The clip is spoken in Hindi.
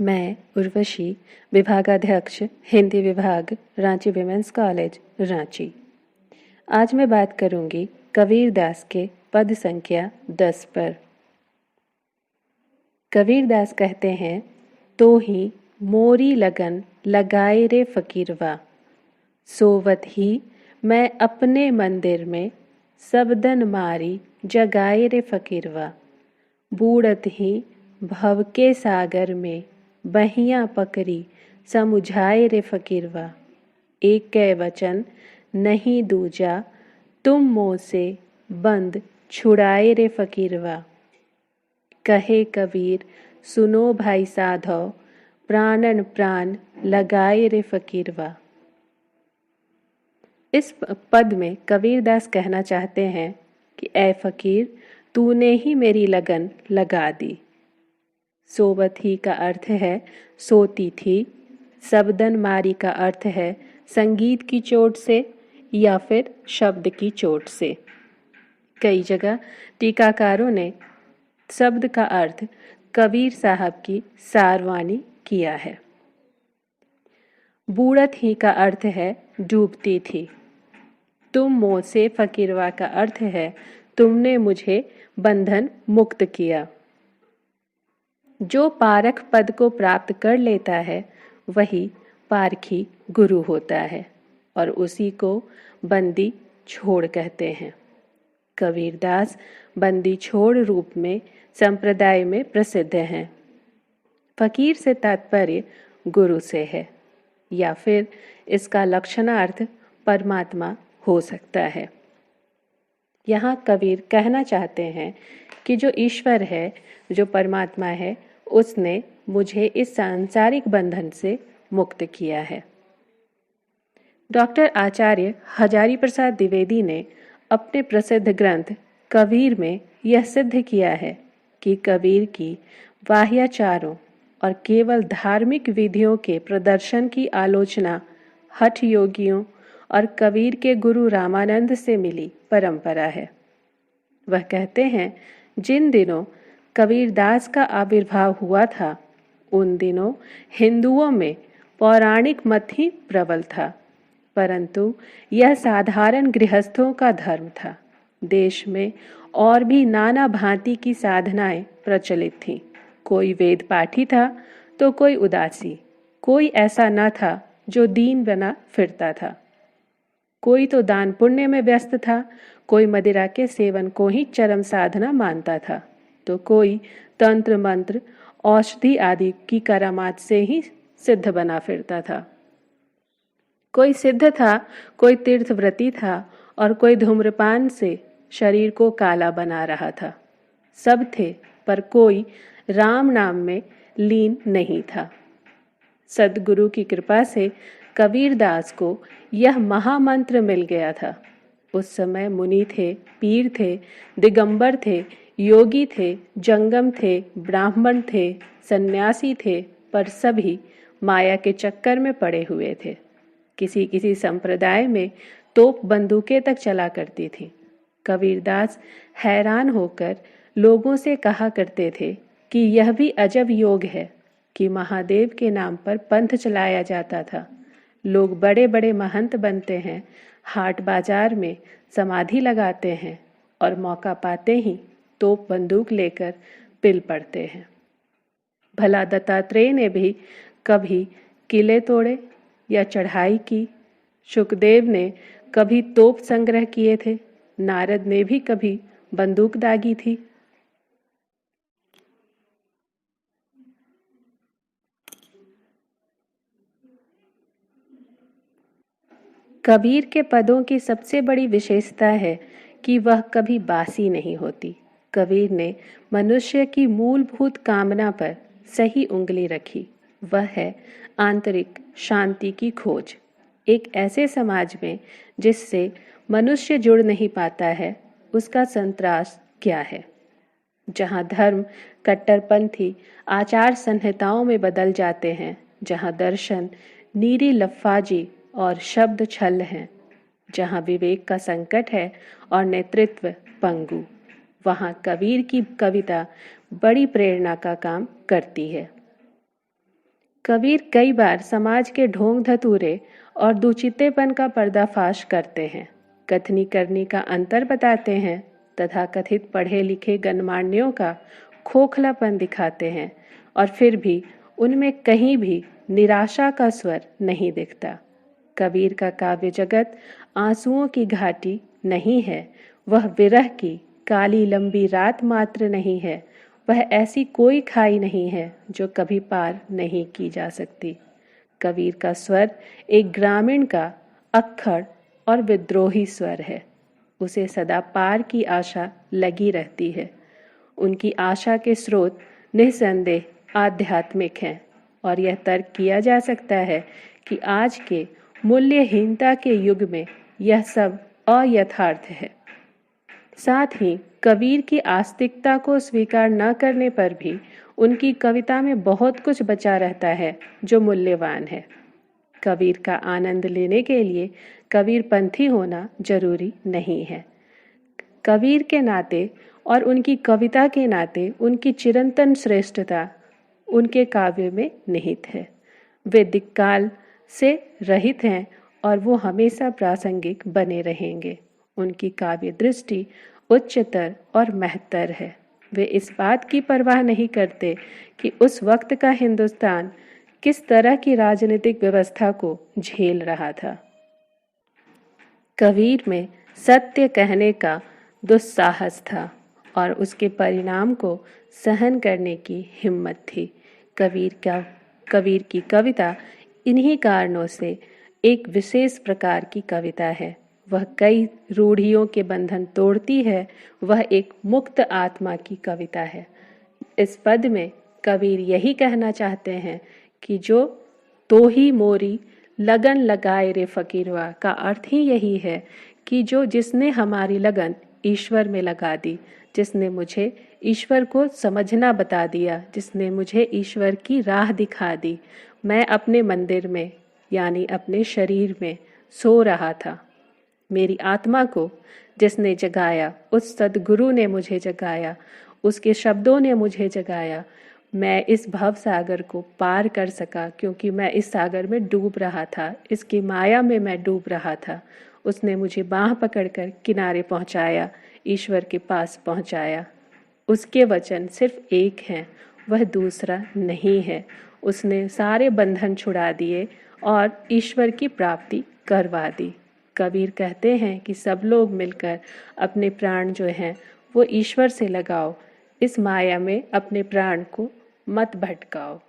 मैं उर्वशी, विभागाध्यक्ष हिंदी विभाग, रांची विमेंस कॉलेज, रांची। आज मैं बात करूंगी कबीरदास के पद संख्या 10 पर। कबीरदास कहते हैं, तो ही मोरी लगन लगाए रे फकीरवा, सोवत ही मैं अपने मंदिर में सबदन मारी जगाए रे फकीरवा, बूढ़त ही भव के सागर में बहियां पकड़ी समुझाए रे फकीरवा, एक कै वचन नहीं दूजा तुम मोह से बंद छुड़ाए रे फकीरवा। कहे कबीर सुनो भाई साधो, प्राणन प्राण लगाए रे फकीरवा। इस पद में कबीरदास कहना चाहते हैं कि ऐ फकीर, तूने ही मेरी लगन लगा दी। सोवत ही का अर्थ है सोती थी, सबदन मारी का अर्थ है संगीत की चोट से या फिर शब्द की चोट से। कई जगह टीकाकारों ने शब्द का अर्थ कबीर साहब की सारवानी किया है। बूढ़त ही का अर्थ है डूबती थी। तुम मोह से फकीरवा का अर्थ है तुमने मुझे बंधन मुक्त किया। जो पारख पद को प्राप्त कर लेता है वही पारखी गुरु होता है और उसी को बंदी छोड़ कहते हैं। कबीरदास बंदी छोड़ रूप में संप्रदाय में प्रसिद्ध हैं। फकीर से तात्पर्य गुरु से है या फिर इसका लक्षणार्थ परमात्मा हो सकता है। यहाँ कबीर कहना चाहते हैं कि जो ईश्वर है, जो परमात्मा है, उसने मुझे इस सांसारिक बंधन से मुक्त किया है। डॉक्टर आचार्य हजारी प्रसाद द्विवेदी ने अपने प्रसिद्ध ग्रंथ कबीर में यह सिद्ध किया है कि कबीर की बाह्याचारों और केवल धार्मिक विधियों के प्रदर्शन की आलोचना हठ योगियों और कबीर के गुरु रामानंद से मिली परंपरा है। वह कहते हैं, जिन दिनों कबीरदास का आविर्भाव हुआ था उन दिनों हिंदुओं में पौराणिक मत ही प्रबल था, परंतु यह साधारण गृहस्थों का धर्म था। देश में और भी नाना भांति की साधनाएं प्रचलित थीं। कोई वेद पाठी था तो कोई उदासी, कोई ऐसा न था जो दीन बना फिरता था। कोई तो दान पुण्य में व्यस्त था, कोई मदिरा के सेवन को ही चरम साधना मानता था, तो कोई तंत्र मंत्र औषधि आदि की करामात से ही सिद्ध बना फिरता था। कोई सिद्ध था, कोई तीर्थव्रती था और कोई धूम्रपान से शरीर को काला बना रहा था। सब थे, पर कोई राम नाम में लीन नहीं था। सद्गुरु की कृपा से कबीरदास को यह महामंत्र मिल गया था। उस समय मुनि थे, पीर थे, दिगंबर थे, योगी थे, जंगम थे, ब्राह्मण थे, सन्यासी थे, पर सभी माया के चक्कर में पड़े हुए थे। किसी किसी संप्रदाय में तोप बंदूकें तक चला करती थी। कबीरदास हैरान होकर लोगों से कहा करते थे कि यह भी अजब योग है कि महादेव के नाम पर पंथ चलाया जाता था। लोग बड़े बड़े महंत बनते हैं, हाट बाजार में समाधि लगाते हैं और मौका पाते ही तोप बंदूक लेकर पिल पड़ते हैं। भला दत्तात्रेय ने भी कभी किले तोड़े या चढ़ाई की? शुकदेव ने कभी तोप संग्रह किए थे? नारद ने भी कभी बंदूक दागी थी? कबीर के पदों की सबसे बड़ी विशेषता है कि वह कभी बासी नहीं होती। कबीर ने मनुष्य की मूलभूत कामना पर सही उंगली रखी। वह है आंतरिक शांति की खोज। एक ऐसे समाज में जिससे मनुष्य जुड़ नहीं पाता है, उसका संतरास क्या है? जहाँ धर्म कट्टरपंथी आचार संहिताओं में बदल जाते हैं, जहाँ दर्शन नीरी लफ्फाजी और शब्द छल हैं, जहाँ विवेक का संकट है और नेतृत्व पंगु, वहाँ कबीर की कविता बड़ी प्रेरणा का काम करती है। कबीर कई बार समाज के ढोंग धतूरे और दुचित्तेपन का पर्दाफाश करते हैं, कथनी करनी का अंतर बताते हैं तथा कथित पढ़े लिखे गणमान्यों का खोखलापन दिखाते हैं, और फिर भी उनमें कहीं भी निराशा का स्वर नहीं दिखता। कबीर का काव्य जगत आंसुओं की घाटी नहीं है, वह विरह की काली लंबी रात मात्र नहीं है, वह ऐसी कोई खाई नहीं है जो कभी पार नहीं की जा सकती। कबीर का स्वर एक ग्रामीण का अक्खड़ और विद्रोही स्वर है। उसे सदा पार की आशा लगी रहती है। उनकी आशा के स्रोत निस्संदेह आध्यात्मिक हैं, और यह तर्क किया जा सकता है कि आज के मूल्यहीनता के युग में यह सब अयथार्थ है। साथ ही कबीर की आस्तिकता को स्वीकार न करने पर भी उनकी कविता में बहुत कुछ बचा रहता है जो मूल्यवान है। कबीर का आनंद लेने के लिए कबीरपंथी होना जरूरी नहीं है। कबीर के नाते और उनकी कविता के नाते उनकी चिरंतन श्रेष्ठता उनके काव्य में निहित है। वे दिक्काल से रहित हैं और वो हमेशा प्रासंगिक बने रहेंगे। उनकी काव्य दृष्टि उच्चतर और महत्तर है। वे इस बात की परवाह नहीं करते कि उस वक्त का हिंदुस्तान किस तरह की राजनीतिक व्यवस्था को झेल रहा था। कबीर में सत्य कहने का दुस्साहस था और उसके परिणाम को सहन करने की हिम्मत थी। कबीर की कविता इन्हीं कारणों से एक विशेष प्रकार की कविता है। वह कई रूढ़ियों के बंधन तोड़ती है। वह एक मुक्त आत्मा की कविता है। इस पद में कबीर यही कहना चाहते हैं कि जो तो ही मोरी लगन लगाए रे फकीरवा का अर्थ ही यही है कि जिसने हमारी लगन ईश्वर में लगा दी, जिसने मुझे ईश्वर को समझना बता दिया, जिसने मुझे ईश्वर की राह दिखा दी। मैं अपने मंदिर में यानी अपने शरीर में सो रहा था। मेरी आत्मा को जिसने जगाया, उस सद्गुरु ने मुझे जगाया, उसके शब्दों ने मुझे जगाया। मैं इस भव सागर को पार कर सका क्योंकि मैं इस सागर में डूब रहा था, इसकी माया में मैं डूब रहा था। उसने मुझे बाँह पकड़कर किनारे पहुंचाया, ईश्वर के पास पहुंचाया। उसके वचन सिर्फ एक हैं, वह दूसरा नहीं है। उसने सारे बंधन छुड़ा दिए और ईश्वर की प्राप्ति करवा दी। कबीर कहते हैं कि सब लोग मिलकर अपने प्राण जो हैं वो ईश्वर से लगाओ, इस माया में अपने प्राण को मत भटकाओ।